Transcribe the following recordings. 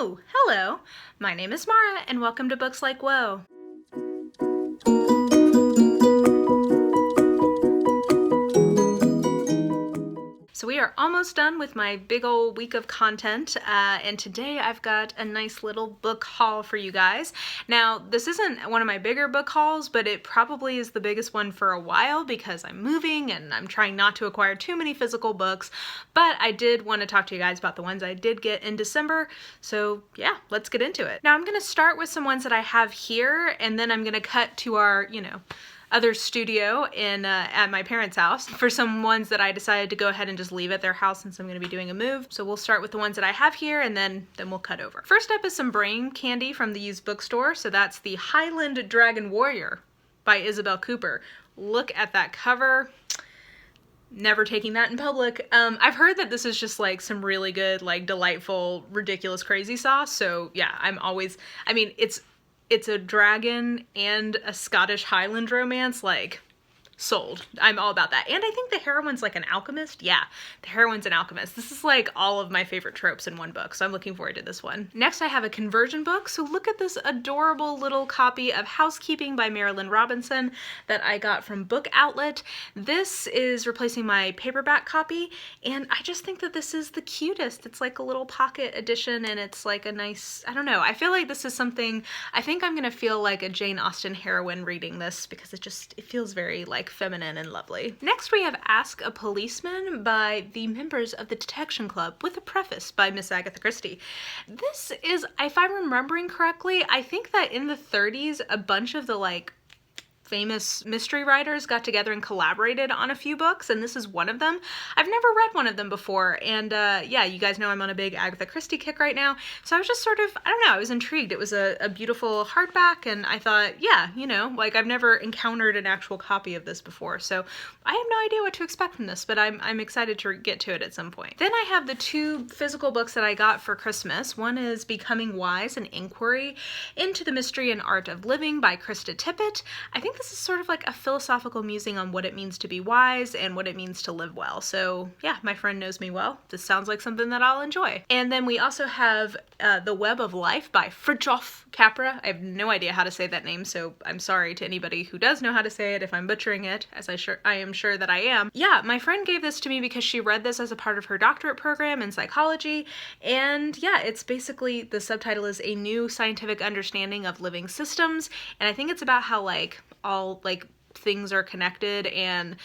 Oh, hello. My name is Mara, and welcome to Books Like Whoa. So we are almost done with my big old week of content, and today I've got a nice little book haul for you guys. Now, this isn't one of my bigger book hauls, but it probably is the biggest one for a while because I'm moving and I'm trying not to acquire too many physical books, but I did want to talk to you guys about the ones I did get in December, so yeah, let's get into it. Now, I'm going to start with some ones that I have here, and then I'm going to cut to our, other studio in at my parents' house for some ones that I decided to go ahead and just leave at their house since I'm going to be doing a move. So we'll start with the ones that I have here and then we'll cut over. First up is some brain candy from the used bookstore. So that's the Highland Dragon Warrior by Isabel Cooper. Look at that cover. Never taking that in public. I've heard that this is just like some really good, like delightful, ridiculous, crazy sauce. So yeah, it's a dragon and a Scottish Highland romance, like, sold. I'm all about that. And I think the heroine's like an alchemist. Yeah, the heroine's an alchemist. This is like all of my favorite tropes in one book, so I'm looking forward to this one. Next, I have a conversion book. So look at this adorable little copy of Housekeeping by Marilynne Robinson that I got from Book Outlet. This is replacing my paperback copy, and I just think that this is the cutest. It's like a little pocket edition, and it's like a nice, I don't know, I feel like this is something, I think I'm gonna feel like a Jane Austen heroine reading this because it feels very like feminine and lovely. Next we have Ask a Policeman by the members of the Detection Club with a preface by Miss Agatha Christie. This is, if I'm remembering correctly, I think that in the 30s a bunch of the like famous mystery writers got together and collaborated on a few books, and this is one of them. I've never read one of them before, and yeah, you guys know I'm on a big Agatha Christie kick right now, so I was just sort of, I don't know, I was intrigued. It was a beautiful hardback, and I thought, yeah, like I've never encountered an actual copy of this before, so I have no idea what to expect from this, but I'm excited to get to it at some point. Then I have the two physical books that I got for Christmas. One is Becoming Wise, an inquiry into the mystery and art of living by Krista Tippett. I think this is sort of like a philosophical musing on what it means to be wise and what it means to live well. So yeah, my friend knows me well. This sounds like something that I'll enjoy. And then we also have The Web of Life by Fritjof Capra. I have no idea how to say that name, so I'm sorry to anybody who does know how to say it if I'm butchering it, as I am sure that I am. Yeah, my friend gave this to me because she read this as a part of her doctorate program in psychology, and yeah, it's basically, the subtitle is A New Scientific Understanding of Living Systems, and I think it's about how like all like things are connected, and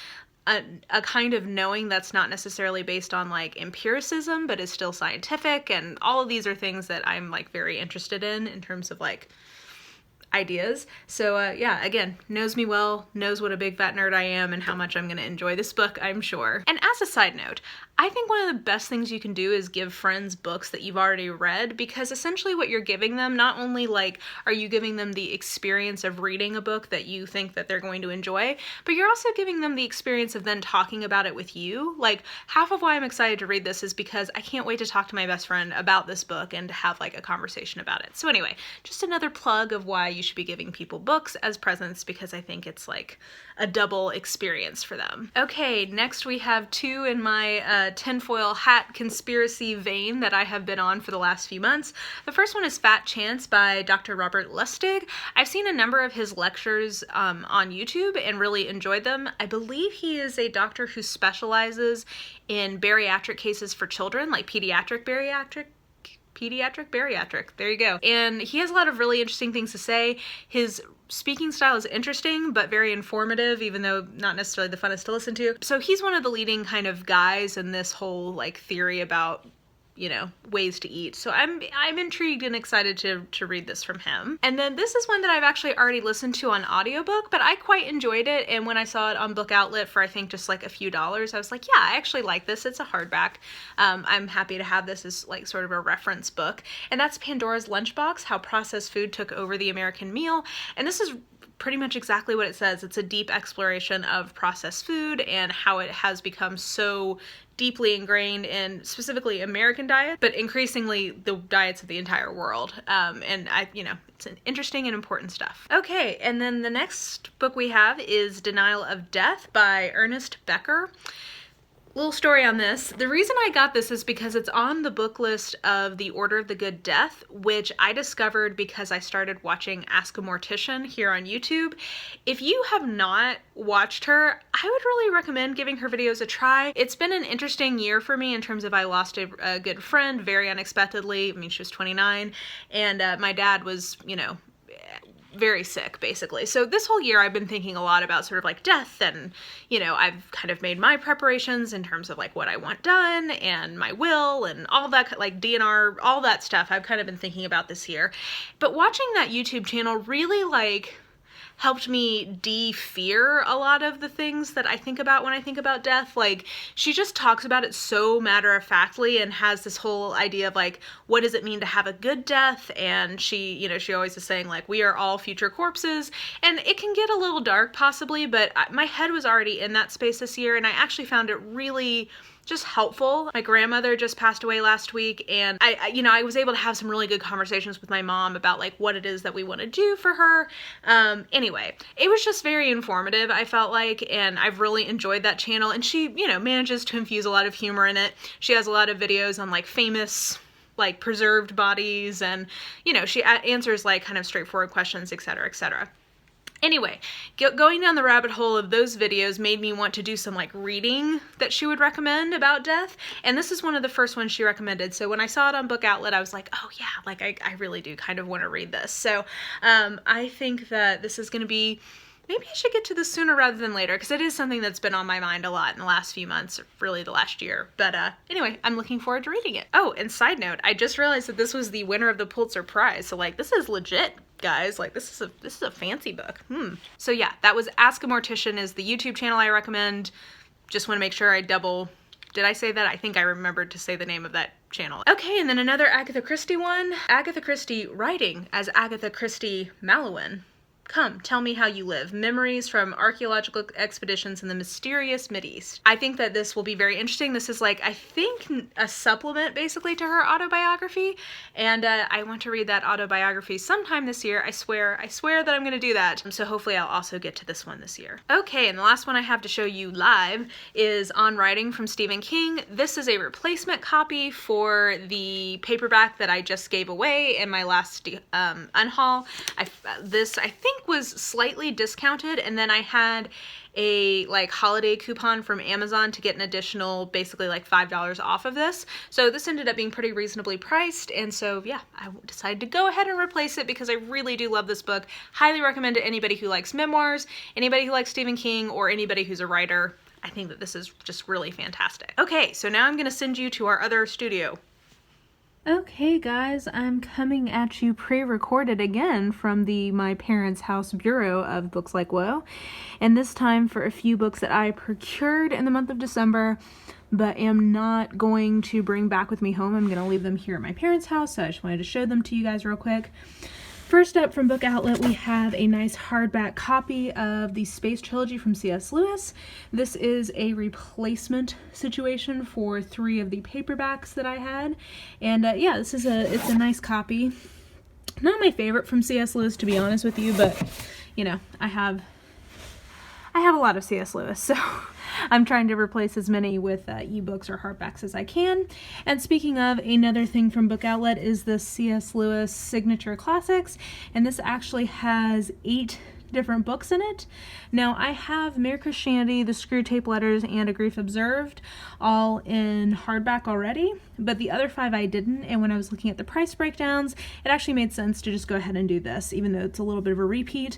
a kind of knowing that's not necessarily based on like empiricism but is still scientific, and all of these are things that I'm like very interested in terms of like ideas. So yeah, again, knows me well, knows what a big fat nerd I am and how much I'm going to enjoy this book, I'm sure. And as a side note, I think one of the best things you can do is give friends books that you've already read, because essentially what you're giving them, not only like are you giving them the experience of reading a book that you think that they're going to enjoy, but you're also giving them the experience of then talking about it with you. Like, half of why I'm excited to read this is because I can't wait to talk to my best friend about this book and to have like a conversation about it. So anyway, just another plug of why you should be giving people books as presents, because I think it's like a double experience for them. Okay, next we have two in my tinfoil hat conspiracy vein that I have been on for the last few months. The first one is Fat Chance by Dr. Robert Lustig. I've seen a number of his lectures on YouTube and really enjoyed them. I believe he is a doctor who specializes in bariatric cases for children, like pediatric bariatric, there you go. And he has a lot of really interesting things to say. His speaking style is interesting, but very informative, even though not necessarily the funnest to listen to. So he's one of the leading kind of guys in this whole like theory about, ways to eat. So I'm intrigued and excited to read this from him. And then this is one that I've actually already listened to on audiobook, but I quite enjoyed it. And when I saw it on Book Outlet for I think just like a few dollars, I was like, yeah, I actually like this. It's a hardback. I'm happy to have this as like sort of a reference book. And that's Pandora's Lunchbox, How Processed Food Took Over the American Meal. And this is pretty much exactly what it says. It's a deep exploration of processed food and how it has become so deeply ingrained in specifically American diet, but increasingly the diets of the entire world. And it's an interesting and important stuff. Okay, and then the next book we have is Denial of Death by Ernest Becker. Little story on this. The reason I got this is because it's on the book list of The Order of the Good Death, which I discovered because I started watching Ask a Mortician here on YouTube. If you have not watched her, I would really recommend giving her videos a try. It's been an interesting year for me in terms of I lost a good friend very unexpectedly. I mean, she was 29, and my dad was, you know, very sick, basically. So this whole year I've been thinking a lot about sort of like death, and, you know, I've kind of made my preparations in terms of like what I want done and my will and all that, like DNR, all that stuff I've kind of been thinking about this year. But watching that YouTube channel really like helped me de-fear a lot of the things that I think about when I think about death. Like, she just talks about it so matter-of-factly and has this whole idea of like, what does it mean to have a good death? And she, you know, she always is saying like, we are all future corpses. And it can get a little dark possibly, but my head was already in that space this year, and I actually found it really just helpful. My grandmother just passed away last week, and I was able to have some really good conversations with my mom about like what it is that we want to do for her. Anyway, it was just very informative, I felt like, and I've really enjoyed that channel. And she, you know, manages to infuse a lot of humor in it. She has a lot of videos on like famous, like preserved bodies, and, you know, she answers like kind of straightforward questions, etc., etc. Anyway, going down the rabbit hole of those videos made me want to do some like reading that she would recommend about death, and this is one of the first ones she recommended. So when I saw it on Book Outlet, I was like, oh yeah, like I really do kind of want to read this. So I think that this is going to be, maybe I should get to this sooner rather than later, because it is something that's been on my mind a lot in the last few months, or really the last year. But anyway, I'm looking forward to reading it. Oh, and side note, I just realized that this was the winner of the Pulitzer Prize, so like this is legit, guys. Like this is a fancy book. So yeah, that was Ask a Mortician is the YouTube channel I recommend. Just want to make sure I did I say that? I think I remembered to say the name of that channel. Okay, and then another Agatha Christie one. Agatha Christie writing as Agatha Christie Marilynne. Come, tell me how you live. Memories from archaeological expeditions in the mysterious Mideast. I think that this will be very interesting. This is like, I think, a supplement basically to her autobiography, and I want to read that autobiography sometime this year. I swear that I'm gonna do that. So hopefully I'll also get to this one this year. Okay, and the last one I have to show you live is On Writing from Stephen King. This is a replacement copy for the paperback that I just gave away in my last unhaul. This, I think, was slightly discounted, and then I had a like holiday coupon from Amazon to get an additional basically like $5 off of this. So this ended up being pretty reasonably priced, and so yeah, I decided to go ahead and replace it because I really do love this book. Highly recommend it to anybody who likes memoirs, anybody who likes Stephen King, or anybody who's a writer. I think that this is just really fantastic. Okay, so now I'm gonna send you to our other studio. Okay guys, I'm coming at you pre-recorded again from my parents' house bureau of Books Like Woe, and this time for a few books that I procured in the month of December but am not going to bring back with me home. I'm going to leave them here at my parents' house, so I just wanted to show them to you guys real quick. First up from Book Outlet, we have a nice hardback copy of the Space Trilogy from C.S. Lewis. This is a replacement situation for 3 of the paperbacks that I had. And yeah, it's a nice copy. Not my favorite from C.S. Lewis, to be honest with you, but you know, I have a lot of C.S. Lewis, so I'm trying to replace as many with ebooks or hardbacks as I can. And speaking of, another thing from Book Outlet is the C.S. Lewis Signature Classics, and this actually has 8 different books in it. Now, I have Mere Christianity, The Screwtape Letters, and A Grief Observed all in hardback already, but the other 5 I didn't, and when I was looking at the price breakdowns, it actually made sense to just go ahead and do this, even though it's a little bit of a repeat.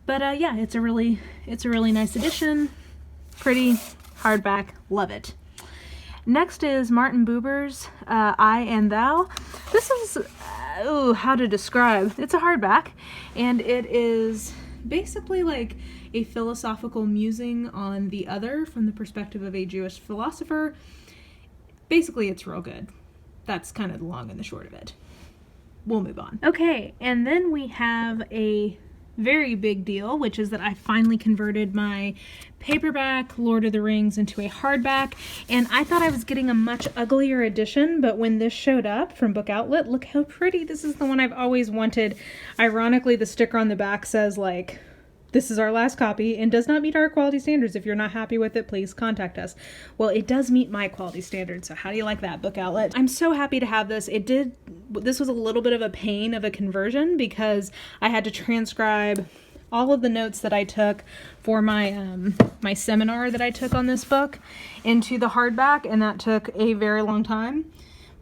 But yeah, it's a really nice edition. Pretty hardback, love it. Next is Martin Buber's I and Thou. This is, how to describe. It's a hardback, and it is basically like a philosophical musing on the other from the perspective of a Jewish philosopher. Basically, it's real good. That's kind of the long and the short of it. We'll move on. Okay, and then we have a very big deal, which is that I finally converted my paperback Lord of the Rings into a hardback, and I thought I was getting a much uglier edition, but when this showed up from Book Outlet, look how pretty. This is the one I've always wanted. Ironically, the sticker on the back says like this is our last copy and does not meet our quality standards. If you're not happy with it, please contact us. Well, it does meet my quality standards, so how do you like that, Book Outlet? I'm so happy to have this. This was a little bit of a pain of a conversion because I had to transcribe all of the notes that I took for my my seminar that I took on this book into the hardback, and that took a very long time.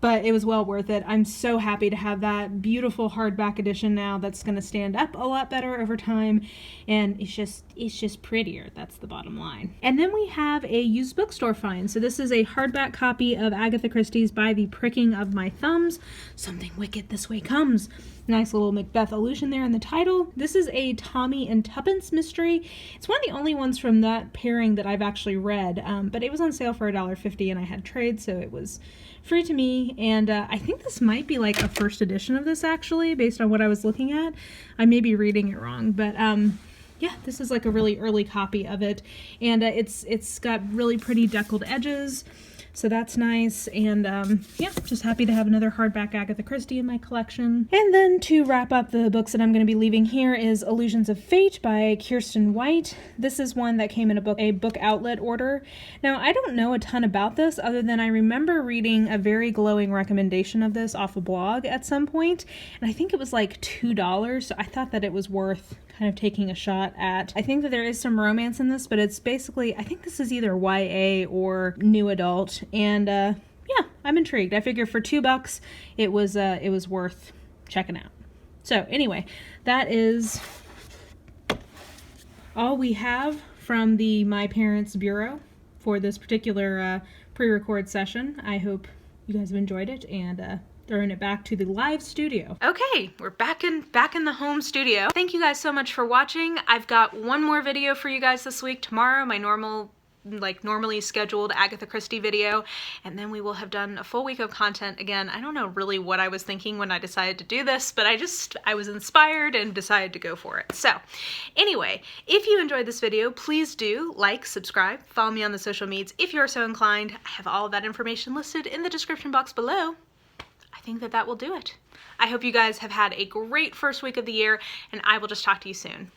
But it was well worth it. I'm so happy to have that beautiful hardback edition now that's going to stand up a lot better over time, and it's just prettier. That's the bottom line. And then we have a used bookstore find. So this is a hardback copy of Agatha Christie's By the Pricking of My Thumbs. Something wicked this way comes. Nice little Macbeth allusion there in the title. This is a Tommy and Tuppence mystery. It's one of the only ones from that pairing that I've actually read, but it was on sale for $1.50 and I had trade, so it was free to me. And I think this might be like a first edition of this, actually, based on what I was looking at. I may be reading it wrong, but yeah, this is like a really early copy of it, and it's got really pretty deckled edges, so that's nice. And yeah, just happy to have another hardback Agatha Christie in my collection. And then to wrap up the books that I'm going to be leaving here is Illusions of Fate by Kiersten White. This is one that came in a book outlet order. Now, I don't know a ton about this other than I remember reading a very glowing recommendation of this off a blog at some point, and I think it was like $2, so I thought that it was worth kind of taking a shot at. I think that there is some romance in this, but it's basically, I think this is either YA or new adult, and yeah, I'm intrigued. I figure for $2 it was worth checking out. So anyway, that is all we have from the My Parents Bureau for this particular pre-record session. I hope you guys have enjoyed it, and throwing it back to the live studio. Okay, we're back in the home studio. Thank you guys so much for watching. I've got one more video for you guys this week. Tomorrow, my normally scheduled Agatha Christie video, and then we will have done a full week of content again. I don't know really what I was thinking when I decided to do this, but I was inspired and decided to go for it. So anyway, if you enjoyed this video, please do like, subscribe, follow me on the social medias if you're so inclined. I have all of that information listed in the description box below. I think that will do it. I hope you guys have had a great first week of the year, and I will just talk to you soon.